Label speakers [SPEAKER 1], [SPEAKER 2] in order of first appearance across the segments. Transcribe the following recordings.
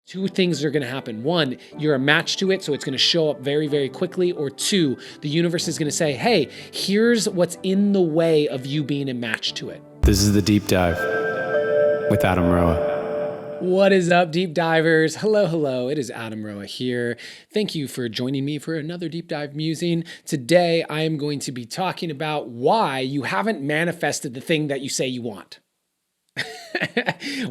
[SPEAKER 1] two things are going to happen. One, you're a match to it, so it's going to show up very, very quickly. Or two, the universe is going to say, hey, here's what's in the way of you being a match to it.
[SPEAKER 2] This is The Deep Dive with Adam Roa.
[SPEAKER 1] What is up, deep divers? Hello. It is Adam Roa here. Thank you for joining me for another deep dive musing. Today, I am going to be talking about why you haven't manifested the thing that you say you want.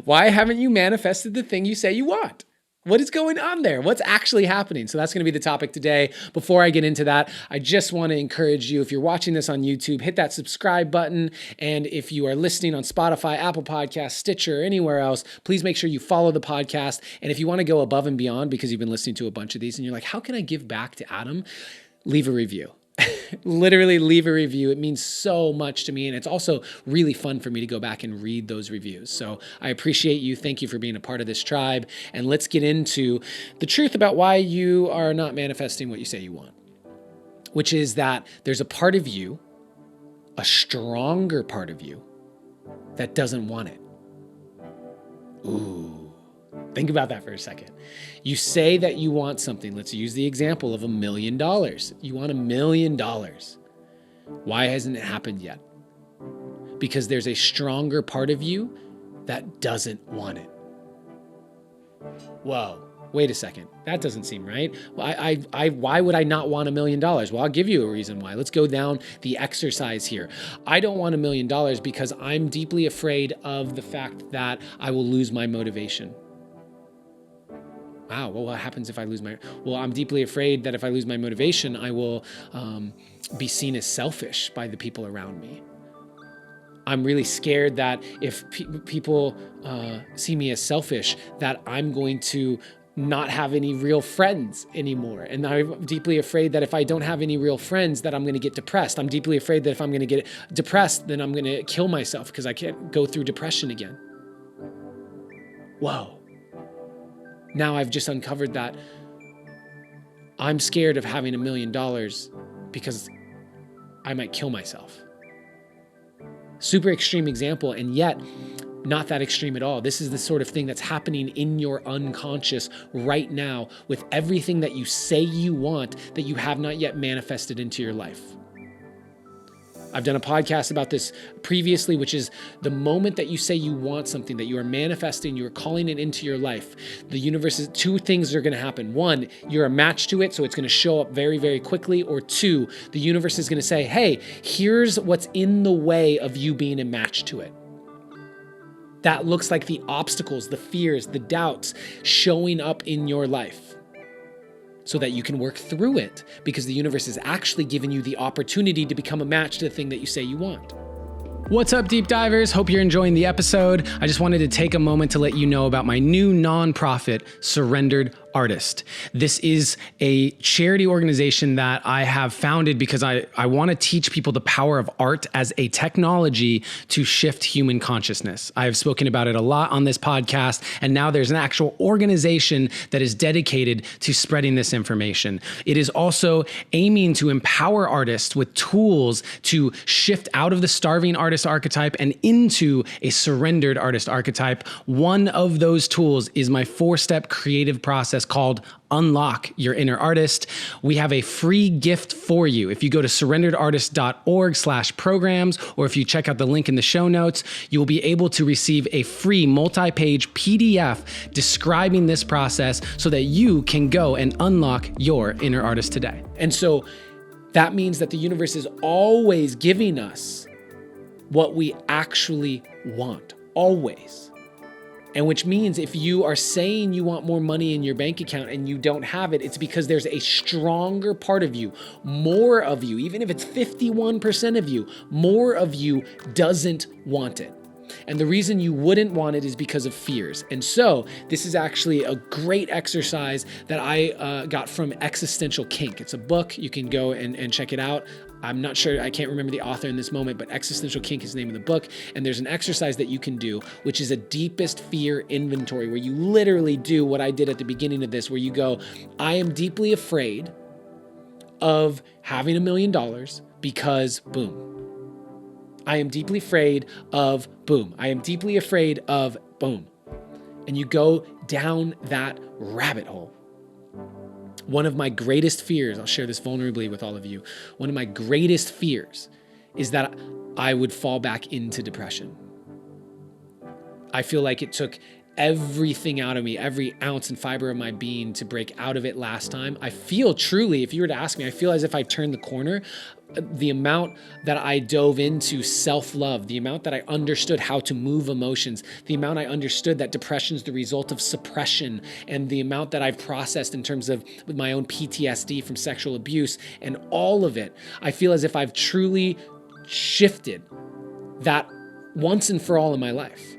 [SPEAKER 1] Why haven't you manifested the thing you say you want? What is going on there? What's actually happening? So that's going to be the topic today. Before I get into that, I just want to encourage you, if you're watching this on YouTube, hit that subscribe button. And if you are listening on Spotify, Apple Podcasts, Stitcher, or anywhere else, please make sure you follow the podcast. And if you want to go above and beyond because you've been listening to a bunch of these and you're like, how can I give back to Adam? Leave a review. Literally leave a review. It means so much to me. And it's also really fun for me to go back and read those reviews. So I appreciate you. Thank you for being a part of this tribe. And let's get into the truth about why you are not manifesting what you say you want, which is that there's a part of you, a stronger part of you, that doesn't want it. Ooh. Think about that for a second. You say that you want something. Let's use the example of $1 million. You want $1 million. Why hasn't it happened yet? Because there's a stronger part of you that doesn't want it. Whoa, wait a second. That doesn't seem right. Why would I not want $1 million? Well, I'll give you a reason why. Let's go down the exercise here. I don't want $1 million because I'm deeply afraid of the fact that I will lose my motivation. Wow, well, what happens if I lose I'm deeply afraid that if I lose my motivation, I will be seen as selfish by the people around me. I'm really scared that if people see me as selfish, that I'm going to not have any real friends anymore. And I'm deeply afraid that if I don't have any real friends, that I'm going to get depressed. I'm deeply afraid that if I'm going to get depressed, then I'm going to kill myself because I can't go through depression again. Whoa. Now I've just uncovered that I'm scared of having $1 million because I might kill myself. Super extreme example, and yet not that extreme at all. This is the sort of thing that's happening in your unconscious right now with everything that you say you want that you have not yet manifested into your life. I've done a podcast about this previously, which is the moment that you say you want something, that you are manifesting, you are calling it into your life. The universe is two things are going to happen. One, you're a match to it, so it's going to show up very, very quickly. Or two, the universe is going to say, hey, here's what's in the way of you being a match to it. That looks like the obstacles, the fears, the doubts showing up in your life, so that you can work through it, because the universe has actually given you the opportunity to become a match to the thing that you say you want. What's up, deep divers? Hope you're enjoying the episode. I just wanted to take a moment to let you know about my new nonprofit, Surrendered Artist. This is a charity organization that I have founded because I want to teach people the power of art as a technology to shift human consciousness. I have spoken about it a lot on this podcast, and now there's an actual organization that is dedicated to spreading this information. It is also aiming to empower artists with tools to shift out of the starving artist archetype and into a surrendered artist archetype. One of those tools is my 4-step creative process called Unlock Your Inner Artist. We have a free gift for you. If you go to surrenderedartist.org/programs, or if you check out the link in the show notes, you will be able to receive a free multi-page PDF describing this process so that you can go and unlock your inner artist today. And so that means that the universe is always giving us what we actually want, always. And which means if you are saying you want more money in your bank account and you don't have it, it's because there's a stronger part of you, more of you, even if it's 51% of you, more of you doesn't want it. And the reason you wouldn't want it is because of fears. And so this is actually a great exercise that I got from Existential Kink. It's a book. You can go and check it out. I'm not sure, I can't remember the author in this moment, but Existential Kink is the name of the book. And there's an exercise that you can do, which is a deepest fear inventory, where you literally do what I did at the beginning of this, where you go, I am deeply afraid of having $1 million because boom. I am deeply afraid of boom. I am deeply afraid of boom. and you go down that rabbit hole. One of my greatest fears, I'll share this vulnerably with all of you. One of my greatest fears is that I would fall back into depression. I feel like it took everything out of me, every ounce and fiber of my being to break out of it last time. I feel truly, if you were to ask me, I feel as if I turned the corner. The amount that I dove into self-love, the amount that I understood how to move emotions, the amount I understood that depression is the result of suppression, and the amount that I've processed in terms of my own PTSD from sexual abuse and all of it, I feel as if I've truly shifted that once and for all in my life.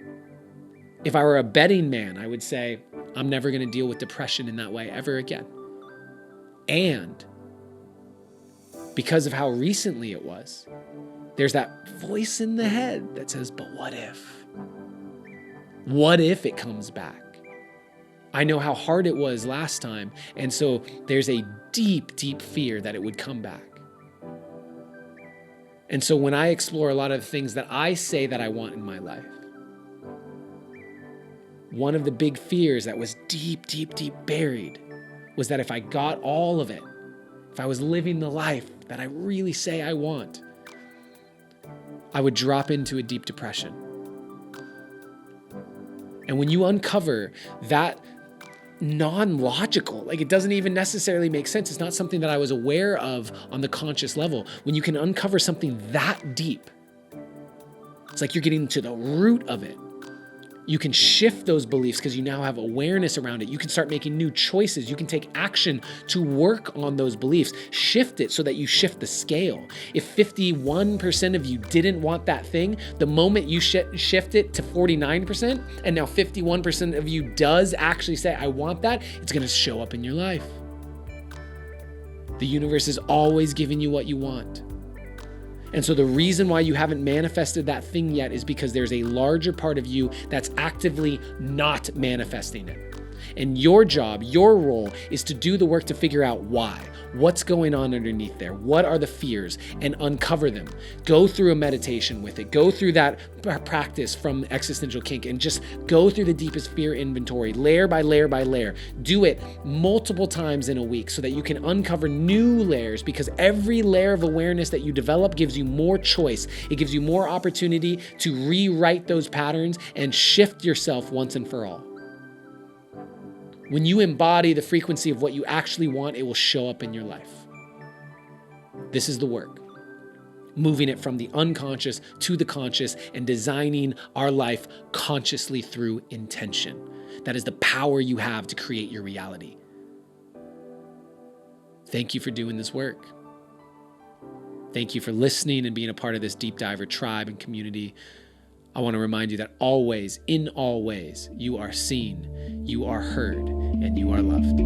[SPEAKER 1] If I were a betting man, I would say, I'm never going to deal with depression in that way ever again. And because of how recently it was, there's that voice in the head that says, but what if? What if it comes back? I know how hard it was last time. And so there's a deep, deep fear that it would come back. And so when I explore a lot of the things that I say that I want in my life, one of the big fears that was deep, deep, deep buried was that if I got all of it, if I was living the life that I really say I want, I would drop into a deep depression. And when you uncover that non-logical, like it doesn't even necessarily make sense, it's not something that I was aware of on the conscious level. When you can uncover something that deep, it's like you're getting to the root of it. You can shift those beliefs because you now have awareness around it. You can start making new choices. You can take action to work on those beliefs. Shift it so that you shift the scale. If 51% of you didn't want that thing, the moment you shift it to 49%, and now 51% of you does actually say, I want that, it's going to show up in your life. The universe is always giving you what you want. And so the reason why you haven't manifested that thing yet is because there's a larger part of you that's actively not manifesting it. And your job, your role is to do the work to figure out why. What's going on underneath there? What are the fears? And uncover them. Go through a meditation with it. Go through that practice from Existential Kink and just go through the deepest fear inventory, layer by layer by layer. Do it multiple times in a week so that you can uncover new layers, because every layer of awareness that you develop gives you more choice. It gives you more opportunity to rewrite those patterns and shift yourself once and for all. When you embody the frequency of what you actually want, it will show up in your life. This is the work. Moving it from the unconscious to the conscious and designing our life consciously through intention. That is the power you have to create your reality. Thank you for doing this work. Thank you for listening and being a part of this Deep Diver tribe and community. I want to remind you that always, in all ways, you are seen, you are heard, and you are loved.